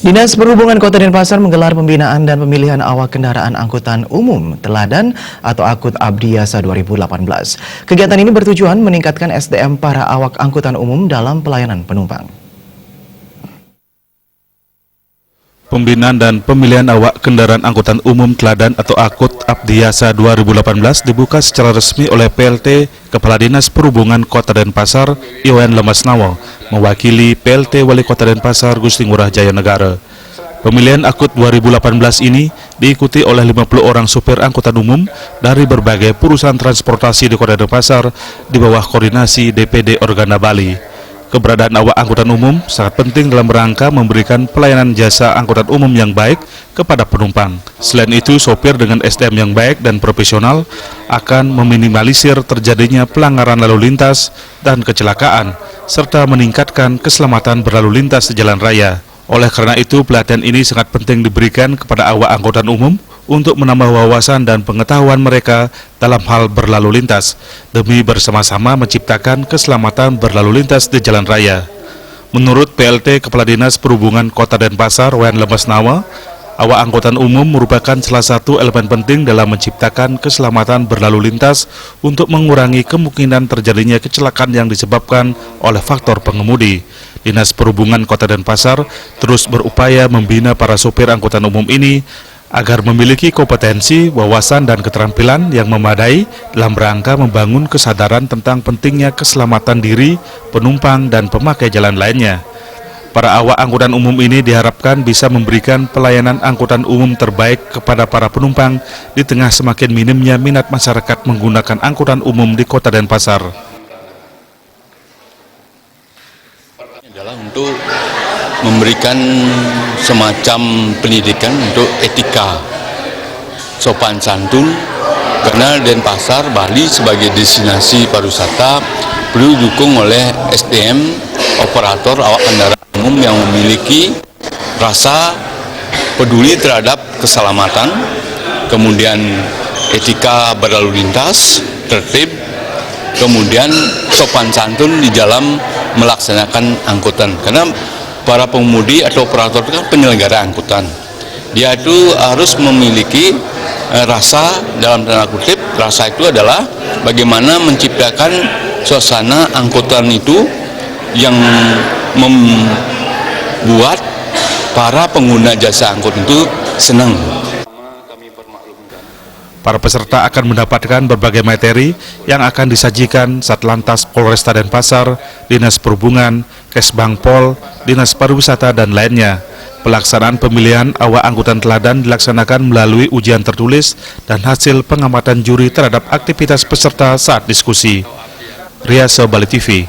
Dinas Perhubungan Kota Denpasar menggelar pembinaan dan pemilihan awak kendaraan angkutan umum teladan atau Akut Abdiasa 2018. Kegiatan ini bertujuan meningkatkan SDM para awak angkutan umum dalam pelayanan penumpang. Pembinaan dan pemilihan awak kendaraan angkutan umum teladan atau Akut Abdiasa 2018 dibuka secara resmi oleh PLT Kepala Dinas Perhubungan Kota Denpasar, Iwan Lemasnawo, mewakili PLT Wali Kota Denpasar, Gusti Ngurah Jaya Negara. Pemilihan Akut 2018 ini diikuti oleh 50 orang supir angkutan umum dari berbagai perusahaan transportasi di Kota Denpasar di bawah koordinasi DPD Organa Bali. Keberadaan awak angkutan umum sangat penting dalam rangka memberikan pelayanan jasa angkutan umum yang baik kepada penumpang. Selain itu, sopir dengan SDM yang baik dan profesional akan meminimalisir terjadinya pelanggaran lalu lintas dan kecelakaan, serta meningkatkan keselamatan berlalu lintas di jalan raya. Oleh karena itu, pelatihan ini sangat penting diberikan kepada awak angkutan umum untuk menambah wawasan dan pengetahuan mereka dalam hal berlalu lintas, demi bersama-sama menciptakan keselamatan berlalu lintas di jalan raya. Menurut PLT Kepala Dinas Perhubungan Kota Denpasar, Wan Lemasnawa, awak angkutan umum merupakan salah satu elemen penting dalam menciptakan keselamatan berlalu lintas untuk mengurangi kemungkinan terjadinya kecelakaan yang disebabkan oleh faktor pengemudi. Dinas Perhubungan Kota Denpasar terus berupaya membina para sopir angkutan umum ini agar memiliki kompetensi, wawasan, dan keterampilan yang memadai dalam rangka membangun kesadaran tentang pentingnya keselamatan diri, penumpang, dan pemakai jalan lainnya. Para awak angkutan umum ini diharapkan bisa memberikan pelayanan angkutan umum terbaik kepada para penumpang di tengah semakin minimnya minat masyarakat menggunakan angkutan umum di Kota Denpasar. Adalah untuk memberikan semacam pendidikan untuk etika sopan santun, karena Denpasar, Bali sebagai destinasi pariwisata perlu didukung oleh SDM operator awak kendaraan umum yang memiliki rasa peduli terhadap keselamatan, kemudian etika berlalu lintas, tertib, kemudian sopan santun di dalam melaksanakan angkutan. Karena para pengemudi atau operator itu kan penyelenggara angkutan. Dia itu harus memiliki rasa, dalam tanda kutip, rasa itu adalah bagaimana menciptakan suasana angkutan itu yang membuat para pengguna jasa angkut itu senang. Para peserta akan mendapatkan berbagai materi yang akan disajikan Satlantas Polresta Denpasar, Dinas Perhubungan, Kesbangpol, Dinas Pariwisata, dan lainnya. Pelaksanaan pemilihan awak angkutan teladan dilaksanakan melalui ujian tertulis dan hasil pengamatan juri terhadap aktivitas peserta saat diskusi. Riaso Bali TV.